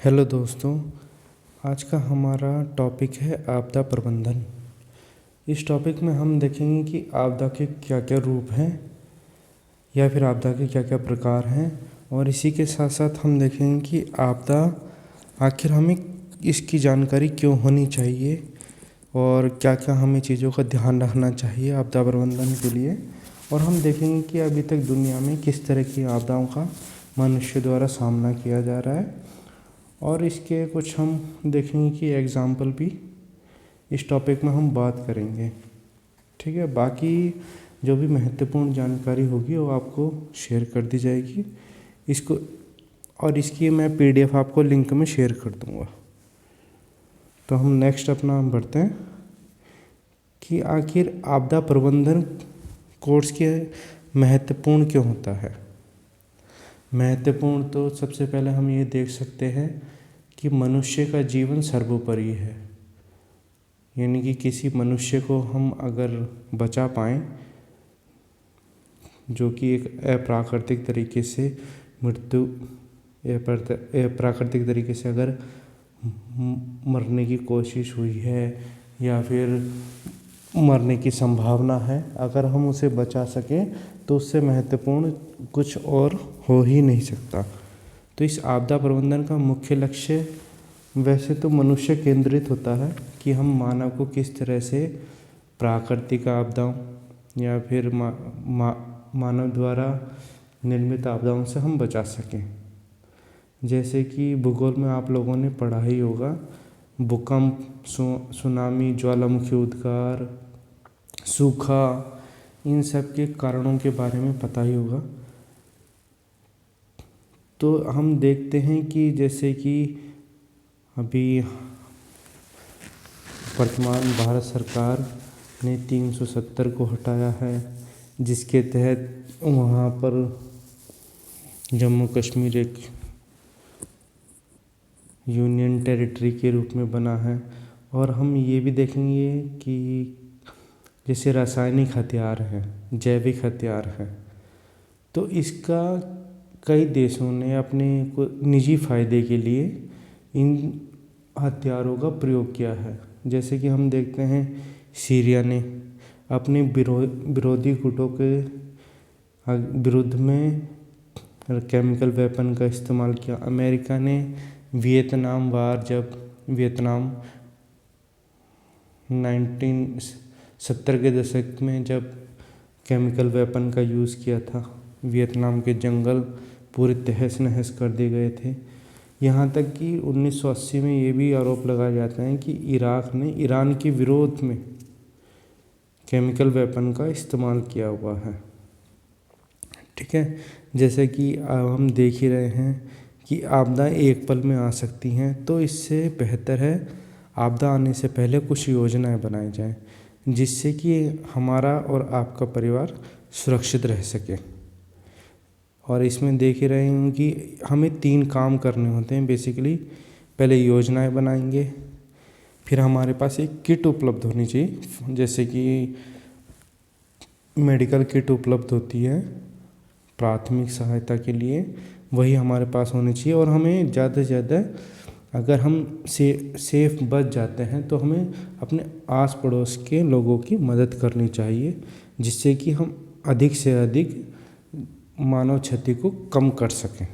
Hello दोस्तों। आज का हमारा टॉपिक है आपदा प्रबंधन। इस टॉपिक में हम देखेंगे कि आपदा के क्या क्या रूप हैं या फिर आपदा के क्या क्या प्रकार हैं, और इसी के साथ साथ हम देखेंगे कि आपदा आखिर हमें इसकी जानकारी क्यों होनी चाहिए और क्या क्या हमें चीज़ों का ध्यान रखना चाहिए आपदा प्रबंधन के लिए। और हम देखेंगे कि अभी तक दुनिया में किस तरह की आपदाओं का मनुष्य द्वारा सामना किया जा रहा है, और इसके कुछ हम देखेंगे कि एग्ज़ाम्पल भी इस टॉपिक में हम बात करेंगे। ठीक है, बाकी जो भी महत्वपूर्ण जानकारी होगी वो आपको शेयर कर दी जाएगी इसको, और इसकी मैं पीडीएफ आपको लिंक में शेयर कर दूंगा। तो हम नेक्स्ट अपना बढ़ते हैं कि आखिर आपदा प्रबंधन कोर्स के महत्वपूर्ण क्यों होता है। महत्वपूर्ण तो सबसे पहले हम ये देख सकते हैं कि मनुष्य का जीवन सर्वोपरि है, यानी कि किसी मनुष्य को हम अगर बचा पाएँ जो कि एक अप्राकृतिक तरीके से मृत्यु अप्राकृतिक तरीके से अगर मरने की कोशिश हुई है या फिर मरने की संभावना है, अगर हम उसे बचा सकें तो उससे महत्वपूर्ण कुछ और हो ही नहीं सकता। तो इस आपदा प्रबंधन का मुख्य लक्ष्य वैसे तो मनुष्य केंद्रित होता है कि हम मानव को किस तरह से प्राकृतिक आपदाओं या फिर मानव द्वारा निर्मित आपदाओं से हम बचा सकें। जैसे कि भूगोल में आप लोगों ने पढ़ा ही होगा, भूकंप, सुनामी, ज्वालामुखी उद्गार, सूखा, इन सब के कारणों के बारे में पता ही होगा। तो हम देखते हैं कि जैसे कि अभी वर्तमान भारत सरकार ने 370 को हटाया है, जिसके तहत वहाँ पर जम्मू कश्मीर एक यूनियन टेरिटरी के रूप में बना है। और हम ये भी देखेंगे कि जैसे रासायनिक हथियार हैं, जैविक हथियार हैं, तो इसका कई देशों ने अपने को निजी फ़ायदे के लिए इन हथियारों का प्रयोग किया है। जैसे कि हम देखते हैं सीरिया ने अपने विरोधी गुटों के विरुद्ध में केमिकल वेपन का इस्तेमाल किया। अमेरिका ने वियतनाम वार, जब वियतनाम 1970 के दशक में जब केमिकल वेपन का यूज़ किया था, वियतनाम के जंगल पूरे तहस नहस कर दिए गए थे। यहाँ तक कि 1980 में ये भी आरोप लगाया जाता है कि इराक ने ईरान के विरोध में केमिकल वेपन का इस्तेमाल किया हुआ है। ठीक है, जैसे कि हम देख ही रहे हैं कि आपदाएं एक पल में आ सकती हैं, तो इससे बेहतर है आपदा आने से पहले कुछ योजनाएं बनाई जाएं, जिससे कि हमारा और आपका परिवार सुरक्षित रह सके। और इसमें देख ही रहे हैं कि हमें 3 काम करने होते हैं बेसिकली। पहले योजनाएं बनाएंगे, फिर हमारे पास एक किट उपलब्ध होनी चाहिए, जैसे कि मेडिकल किट उपलब्ध होती है प्राथमिक सहायता के लिए, वही हमारे पास होनी चाहिए। और हमें ज़्यादा से ज़्यादा अगर हम सेफ बच जाते हैं तो हमें अपने आस पड़ोस के लोगों की मदद करनी चाहिए, जिससे कि हम अधिक से अधिक मानव क्षति को कम कर सकें।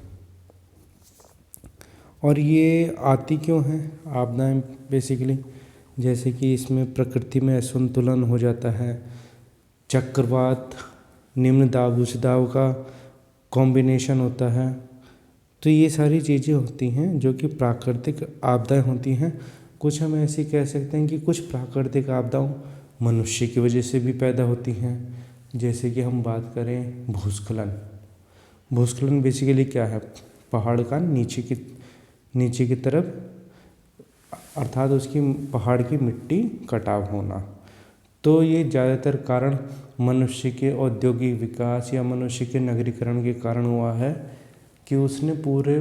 और ये आती क्यों हैं आपदाएं बेसिकली, जैसे कि इसमें प्रकृति में असंतुलन हो जाता है, चक्रवात, निम्न दाब उच्च दाब का कॉम्बिनेशन होता है। तो ये सारी चीज़ें होती हैं जो कि प्राकृतिक आपदाएं होती हैं। कुछ हम ऐसे कह सकते हैं कि कुछ प्राकृतिक आपदाओं मनुष्य की वजह से भी पैदा होती हैं। जैसे कि हम बात करें भूस्खलन। भूस्खलन बेसिकली क्या है, पहाड़ का नीचे की तरफ, अर्थात उसकी पहाड़ की मिट्टी कटाव होना। तो ये ज़्यादातर कारण मनुष्य के औद्योगिक विकास या मनुष्य के नगरीकरण के कारण हुआ है कि उसने पूरे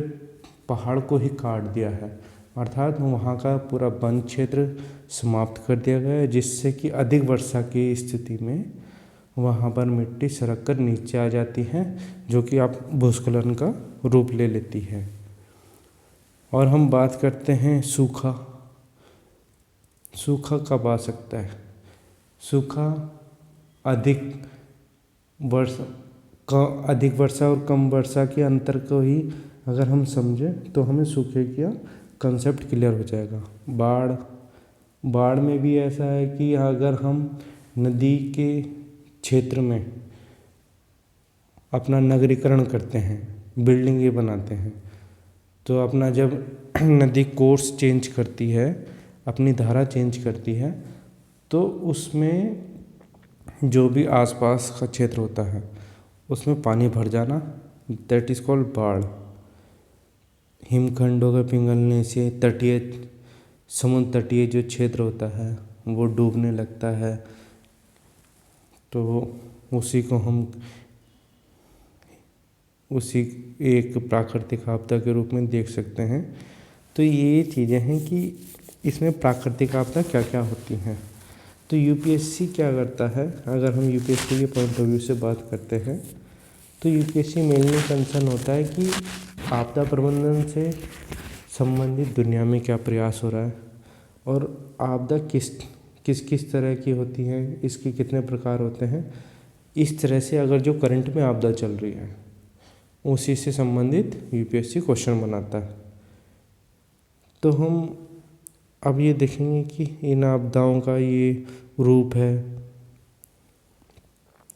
पहाड़ को ही काट दिया है, अर्थात वहाँ का पूरा वन क्षेत्र समाप्त कर दिया गया है, जिससे कि अधिक वर्षा की स्थिति में वहाँ पर मिट्टी सरक कर नीचे आ जाती है, जो कि आप भूस्खलन का रूप ले लेती है। और हम बात करते हैं सूखा। सूखा कब आ सकता है? सूखा अधिक वर्षा अधिक वर्षा और कम वर्षा के अंतर को ही अगर हम समझें तो हमें सूखे का कंसेप्ट क्लियर हो जाएगा। बाढ़ में भी ऐसा है कि अगर हम नदी के क्षेत्र में अपना नगरीकरण करते हैं, बिल्डिंगें बनाते हैं, तो अपना जब नदी कोर्स चेंज करती है, अपनी धारा चेंज करती है, तो उसमें जो भी आसपास का क्षेत्र होता है उसमें पानी भर जाना, दैट इज़ कॉल्ड बाढ़। हिमखंडों के पिघलने से समुद्र तटीय जो क्षेत्र होता है वो डूबने लगता है, तो उसी एक प्राकृतिक आपदा के रूप में देख सकते हैं। तो ये चीज़ें हैं कि इसमें प्राकृतिक आपदा क्या क्या होती हैं। तो यूपीएससी क्या करता है, अगर हम यूपीएससी के पॉइंट ऑफ व्यू से बात करते हैं तो यूपीएससी मेनली कंसर्न होता है कि आपदा प्रबंधन से संबंधित दुनिया में क्या प्रयास हो रहा है और आपदा किस तरह की होती है, इसके कितने प्रकार होते हैं। इस तरह से अगर जो करंट में आपदा चल रही है उसी से संबंधित यूपीएससी क्वेश्चन बनाता है। तो हम अब ये देखेंगे कि इन आपदाओं का ये रूप है: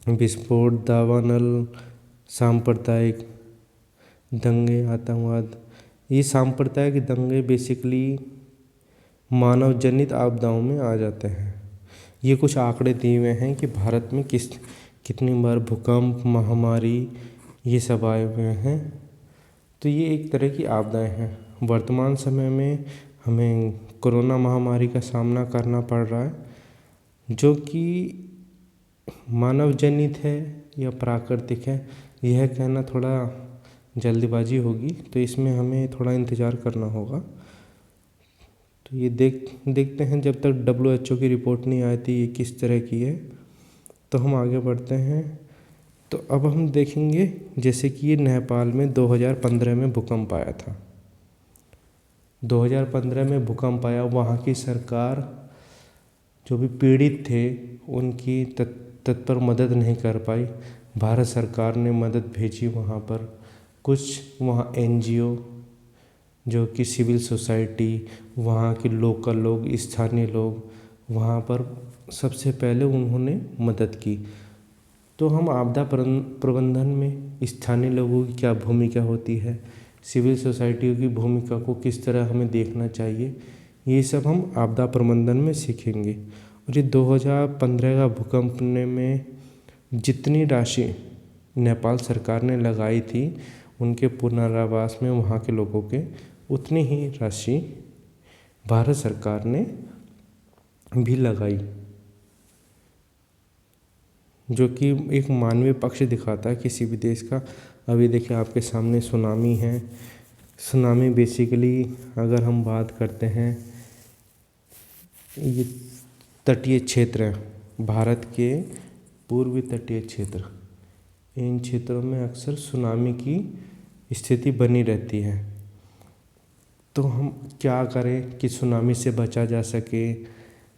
विस्फोट, दावानल, सांप्रदायिक दंगे, आतंकवाद। ये सांप्रदायिक दंगे बेसिकली मानव जनित आपदाओं में आ जाते हैं। ये कुछ आंकड़े दिए हुए हैं कि भारत में कितनी बार भूकंप, महामारी ये सब आए हुए हैं। तो ये एक तरह की आपदाएं हैं। वर्तमान समय में हमें कोरोना महामारी का सामना करना पड़ रहा है, जो कि मानव जनित है या प्राकृतिक है, यह कहना थोड़ा जल्दबाजी होगी, तो इसमें हमें थोड़ा इंतज़ार करना होगा। तो ये देखते हैं, जब तक WHO की रिपोर्ट नहीं आती ये किस तरह की है। तो हम आगे बढ़ते हैं। तो अब हम देखेंगे जैसे कि ये नेपाल में 2015 में भूकंप आया था। 2015 में भूकंप आया, वहाँ की सरकार जो भी पीड़ित थे उनकी तत्पर मदद नहीं कर पाई। भारत सरकार ने मदद भेजी वहाँ पर। कुछ वहाँ NGO जो कि सिविल सोसाइटी, वहाँ के लोकल लोग, स्थानीय लोग, वहाँ पर सबसे पहले उन्होंने मदद की। तो हम आपदा प्रबंधन में स्थानीय लोगों की क्या भूमिका होती है, सिविल सोसाइटियों की भूमिका को किस तरह हमें देखना चाहिए, ये सब हम आपदा प्रबंधन में सीखेंगे। और ये 2015 का भूकंप में जितनी राशि नेपाल सरकार ने लगाई थी उनके पुनर्वास में वहाँ के लोगों के, उतनी ही राशि भारत सरकार ने भी लगाई, जो कि एक मानवीय पक्ष दिखाता है किसी भी देश का। अभी देखिए आपके सामने सुनामी है। सुनामी बेसिकली अगर हम बात करते हैं, ये तटीय क्षेत्र हैं, भारत के पूर्वी तटीय क्षेत्र, इन क्षेत्रों में अक्सर सुनामी की स्थिति बनी रहती है। तो हम क्या करें कि सुनामी से बचा जा सके।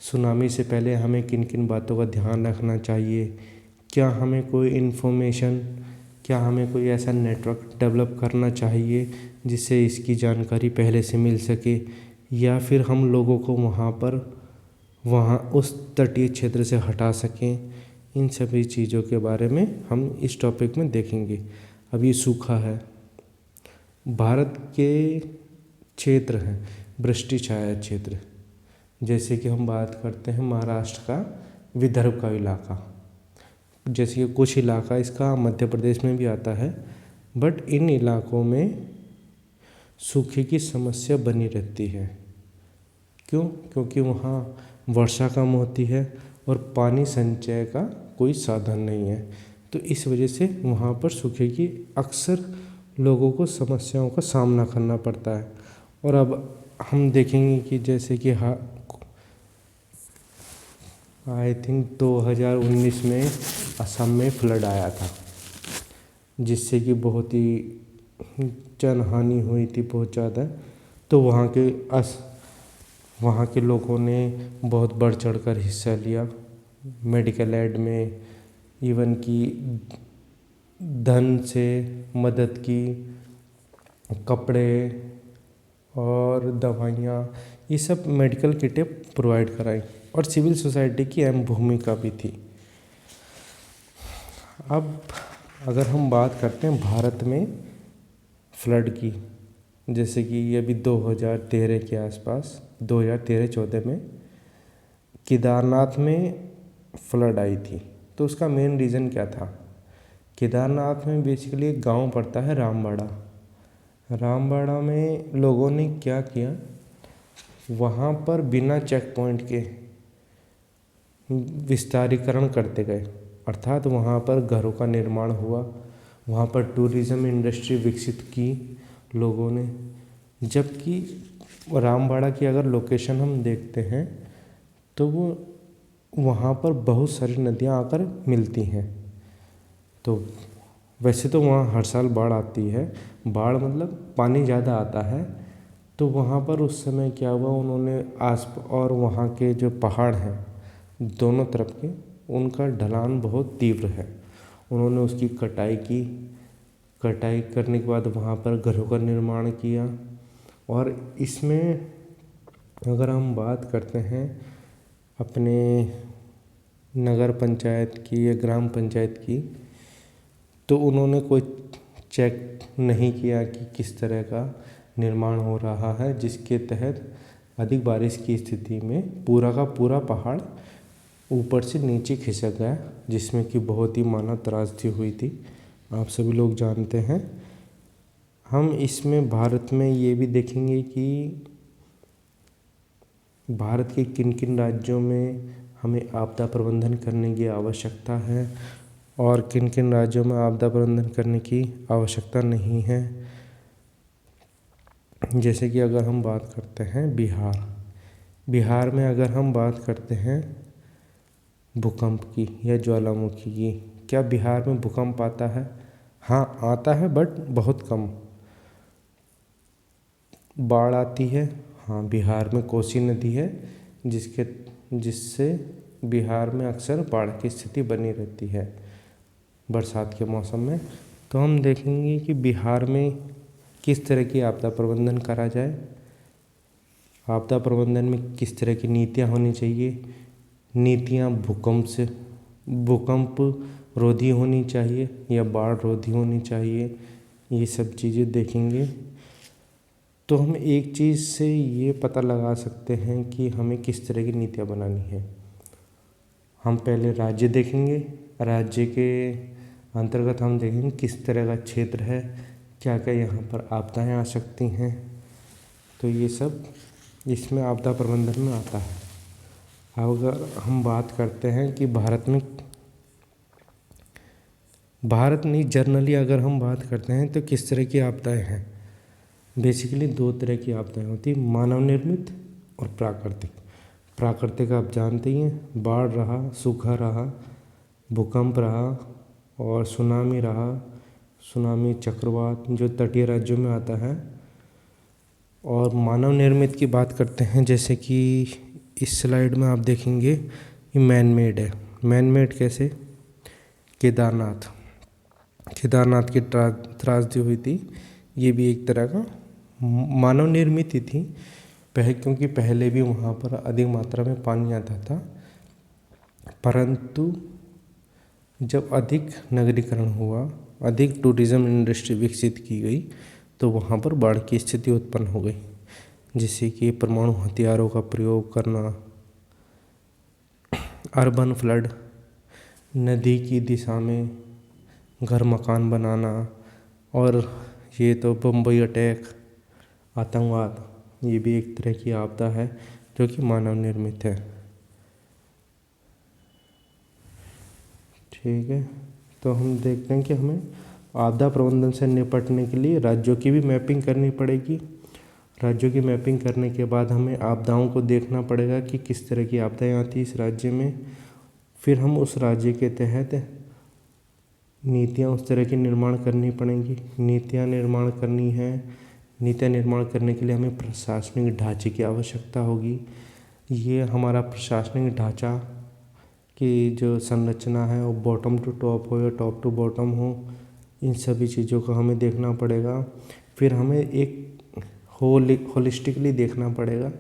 सुनामी से पहले हमें किन किन बातों का ध्यान रखना चाहिए, क्या हमें कोई ऐसा नेटवर्क डेवलप करना चाहिए जिससे इसकी जानकारी पहले से मिल सके, या फिर हम लोगों को वहाँ उस तटीय क्षेत्र से हटा सकें। इन सभी चीज़ों के बारे में हम इस टॉपिक में देखेंगे। अब ये सूखा है, भारत के क्षेत्र हैं वृष्टि छाया क्षेत्र, जैसे कि हम बात करते हैं महाराष्ट्र का विदर्भ का इलाका, जैसे कि कुछ इलाका इसका मध्य प्रदेश में भी आता है, बट इन इलाकों में सूखे की समस्या बनी रहती है। क्यों? क्योंकि वहाँ वर्षा कम होती है और पानी संचय का कोई साधन नहीं है। तो इस वजह से वहाँ पर सूखे की अक्सर लोगों को समस्याओं का सामना करना पड़ता है। और अब हम देखेंगे कि जैसे कि आई थिंक 2019 में असम में फ्लड आया था, जिससे कि बहुत ही जनहानि हुई थी, बहुत ज़्यादा। तो तो वहाँ के लोगों ने बहुत बढ़ चढ़ कर हिस्सा लिया मेडिकल एड में, इवन कि धन से मदद की, कपड़े और दवाइयाँ, ये सब मेडिकल किटें प्रोवाइड कराई और सिविल सोसाइटी की अहम भूमिका भी थी। अब अगर हम बात करते हैं भारत में फ्लड की, जैसे कि अभी 2013 के आसपास 2013-14 में केदारनाथ में फ्लड आई थी। तो उसका मेन रीज़न क्या था? केदारनाथ में बेसिकली एक गांव पड़ता है रामबाड़ा। रामबाड़ा में लोगों ने क्या किया, वहाँ पर बिना चेक पॉइंट के विस्तारीकरण करते गए, अर्थात वहाँ पर घरों का निर्माण हुआ, वहाँ पर टूरिज़्म इंडस्ट्री विकसित की लोगों ने। जबकि रामबाड़ा की अगर लोकेशन हम देखते हैं तो वो वहाँ पर बहुत सारी नदियाँ आकर मिलती हैं। तो वैसे तो वहाँ हर साल बाढ़ आती है, बाढ़ मतलब पानी ज़्यादा आता है। तो वहाँ पर उस समय क्या हुआ, उन्होंने और वहाँ के जो पहाड़ हैं दोनों तरफ के, उनका ढलान बहुत तीव्र है। उन्होंने उसकी कटाई की, कटाई करने के बाद वहाँ पर घरों का निर्माण किया। और इसमें अगर हम बात करते हैं अपने नगर पंचायत की या ग्राम पंचायत की, तो उन्होंने कोई चेक नहीं किया कि किस तरह का निर्माण हो रहा है, जिसके तहत अधिक बारिश की स्थिति में पूरा का पूरा पहाड़ ऊपर से नीचे खिसक गया, जिसमें कि बहुत ही मानव त्रासदी हुई थी, आप सभी लोग जानते हैं। हम इसमें भारत में ये भी देखेंगे कि भारत के किन किन राज्यों में हमें आपदा प्रबंधन करने की आवश्यकता है और किन किन राज्यों में आपदा प्रबंधन करने की आवश्यकता नहीं है। जैसे कि अगर हम बात करते हैं बिहार में अगर हम बात करते हैं भूकंप की या ज्वालामुखी की, क्या बिहार में भूकंप आता है? हाँ आता है, बट बहुत कम। बाढ़ आती है, हाँ बिहार में कोसी नदी है जिससे बिहार में अक्सर बाढ़ की स्थिति बनी रहती है बरसात के मौसम में। तो हम देखेंगे कि बिहार में किस तरह की आपदा प्रबंधन करा जाए, आपदा प्रबंधन में किस तरह की नीतियाँ होनी चाहिए। नीतियाँ भूकंप रोधी होनी चाहिए या बाढ़ रोधी होनी चाहिए, ये सब चीज़ें देखेंगे। तो हम एक चीज़ से ये पता लगा सकते हैं कि हमें किस तरह की नीतियाँ बनानी है। हम पहले राज्य देखेंगे, राज्य के अंतर्गत हम देखेंगे किस तरह का क्षेत्र है, क्या क्या यहाँ पर आपदाएँ आ सकती हैं। तो ये सब इसमें आपदा प्रबंधन में आता है। अगर हम बात करते हैं कि भारत नहीं जनरली अगर हम बात करते हैं तो किस तरह की आपदाएँ हैं, बेसिकली 2 तरह की आपदाएँ होती हैं, मानव निर्मित और प्राकृतिक। प्राकृतिक आप जानते ही हैं, बाढ़ रहा, सूखा रहा, भूकंप रहा और सुनामी रहा, सुनामी चक्रवात जो तटीय राज्यों में आता है। और मानव निर्मित की बात करते हैं, जैसे कि इस स्लाइड में आप देखेंगे ये मैन मेड है। मैन मेड कैसे? केदारनाथ की त्रासदी हुई थी, ये भी एक तरह का मानव निर्मित ही थी, क्योंकि पहले भी वहाँ पर अधिक मात्रा में पानी आता था, परंतु जब अधिक नगरीकरण हुआ, अधिक टूरिज़्म इंडस्ट्री विकसित की गई, तो वहाँ पर बाढ़ की स्थिति उत्पन्न हो गई, जिससे कि परमाणु हथियारों का प्रयोग करना, अर्बन फ्लड, नदी की दिशा में घर मकान बनाना, और ये तो बम्बई अटैक, आतंकवाद, ये भी एक तरह की आपदा है जो कि मानव निर्मित है। ठीक है, तो हम देखते हैं कि हमें आपदा प्रबंधन से निपटने के लिए राज्यों की भी मैपिंग करनी पड़ेगी। राज्यों की मैपिंग करने के बाद हमें आपदाओं को देखना पड़ेगा कि किस तरह की आपदाएँ आती इस राज्य में। फिर हम उस राज्य के तहत नीतियाँ उस तरह की निर्माण करनी पड़ेंगी। नीतियाँ निर्माण करनी है, नीतियाँ निर्माण करने के लिए हमें प्रशासनिक ढांचे की आवश्यकता होगी। ये हमारा प्रशासनिक ढांचा की जो संरचना है वो बॉटम टू टॉप हो या टॉप टू बॉटम हो, इन सभी चीज़ों को हमें देखना पड़ेगा। फिर हमें एक होलिस्टिकली देखना पड़ेगा,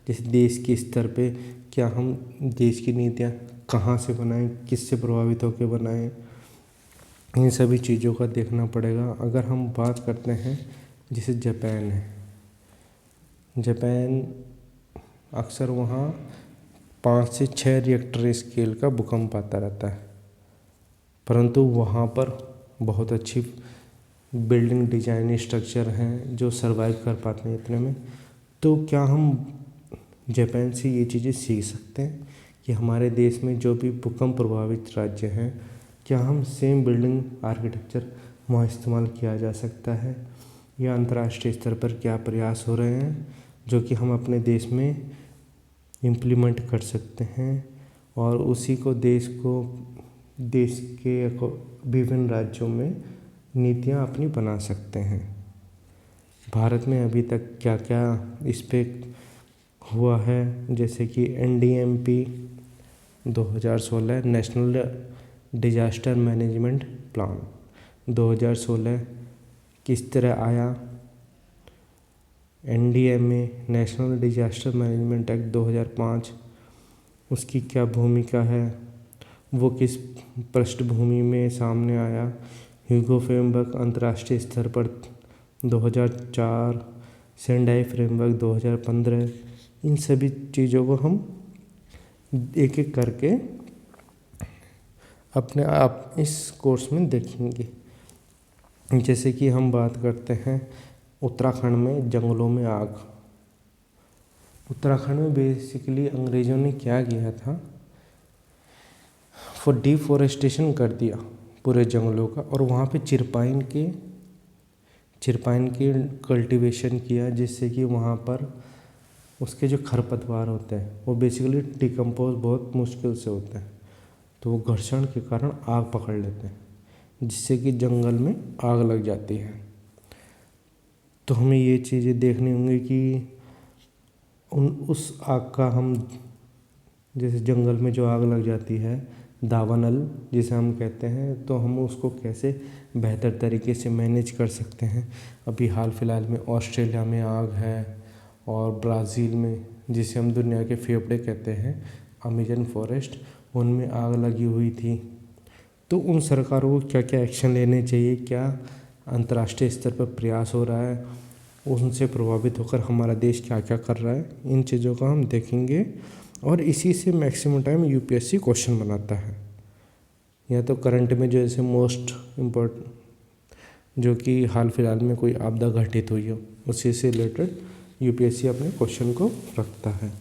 जैसे देश के स्तर पे क्या हम देश की नीतियाँ कहाँ से बनाएं, किससे प्रभावित होकर बनाएं, इन सभी चीज़ों का देखना पड़ेगा। अगर हम बात करते हैं जैसे जापान है, जापान अक्सर वहाँ 5 से 6 रिएक्टर स्केल का भूकंप आता रहता है, परंतु वहाँ पर बहुत अच्छी बिल्डिंग डिजाइन स्ट्रक्चर हैं जो सरवाइव कर पाते हैं इतने में। तो क्या हम जापान से ये चीज़ें सीख सकते हैं कि हमारे देश में जो भी भूकंप प्रभावित राज्य हैं, क्या हम सेम बिल्डिंग आर्किटेक्चर वहाँ इस्तेमाल किया जा सकता है, या अंतर्राष्ट्रीय स्तर पर क्या प्रयास हो रहे हैं जो कि हम अपने देश में इम्प्लीमेंट कर सकते हैं और उसी को देश के विभिन्न राज्यों में नीतियाँ अपनी बना सकते हैं। भारत में अभी तक क्या क्या इस पे हुआ है, जैसे कि NDMP 2016 national disaster management plan 2016 किस तरह आया, NDMA national disaster management act 2005 उसकी क्या भूमिका है, वो किस पृष्ठभूमि में सामने आया, ह्यूगो फ्रेमवर्क अंतर्राष्ट्रीय स्तर पर 2004, सेंडाई फ्रेमवर्क 2015, इन सभी चीज़ों को हम एक एक करके अपने आप इस कोर्स में देखेंगे। जैसे कि हम बात करते हैं उत्तराखंड में जंगलों में आग। उत्तराखंड में बेसिकली अंग्रेज़ों ने क्या किया था, डिफॉरेस्टेशन कर दिया पूरे जंगलों का, और वहाँ पे चिरपाइन की कल्टीवेशन किया, जिससे कि वहाँ पर उसके जो खरपतवार होते हैं वो बेसिकली डिकम्पोज बहुत मुश्किल से होते हैं, तो वो घर्षण के कारण आग पकड़ लेते हैं, जिससे कि जंगल में आग लग जाती है। तो हमें ये चीज़ें देखनी होंगी कि उस आग का हम, जैसे जंगल में जो आग लग जाती है दावानल जिसे हम कहते हैं, तो हम उसको कैसे बेहतर तरीके से मैनेज कर सकते हैं। अभी हाल फिलहाल में ऑस्ट्रेलिया में आग है, और ब्राज़ील में जिसे हम दुनिया के फेफड़े कहते हैं अमेजन फॉरेस्ट, उनमें आग लगी हुई थी। तो उन सरकारों को क्या क्या एक्शन लेने चाहिए, क्या अंतर्राष्ट्रीय स्तर पर प्रयास हो रहा है, उनसे प्रभावित होकर हमारा देश क्या क्या कर रहा है, इन चीज़ों का हम देखेंगे। और इसी से मैक्सिमम टाइम UPSC क्वेश्चन बनाता है, या तो करंट में जैसे मोस्ट इम्पोर्टेंट जो कि हाल फिलहाल में कोई आपदा घटित हुई हो, उसी से रिलेटेड UPSC अपने क्वेश्चन को रखता है।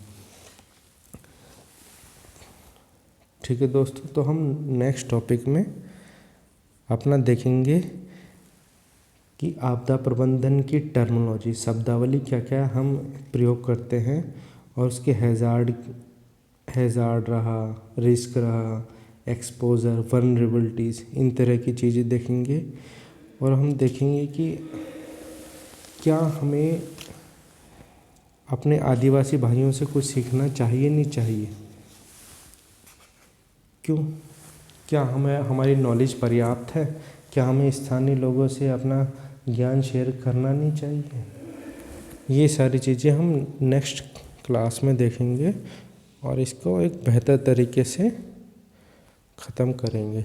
ठीक है दोस्तों, तो हम नेक्स्ट टॉपिक में अपना देखेंगे कि आपदा प्रबंधन की टर्मिनोलॉजी, शब्दावली क्या क्या हम प्रयोग करते हैं, और उसके हैज़ार्ड रहा, रिस्क रहा, एक्सपोजर, वल्नरेबिलिटीज़, इन तरह की चीज़ें देखेंगे। और हम देखेंगे कि क्या हमें अपने आदिवासी भाइयों से कुछ सीखना चाहिए नहीं चाहिए, क्यों, क्या हमारी नॉलेज पर्याप्त है, क्या हमें स्थानीय लोगों से अपना ज्ञान शेयर करना नहीं चाहिए। ये सारी चीज़ें हम नेक्स्ट क्लास में देखेंगे और इसको एक बेहतर तरीके से ख़त्म करेंगे।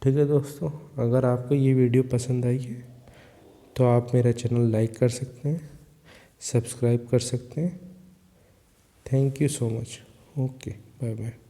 ठीक है दोस्तों, अगर आपको ये वीडियो पसंद आई है तो आप मेरा चैनल लाइक कर सकते हैं, सब्सक्राइब कर सकते हैं। Thank you so much. Okay, bye bye.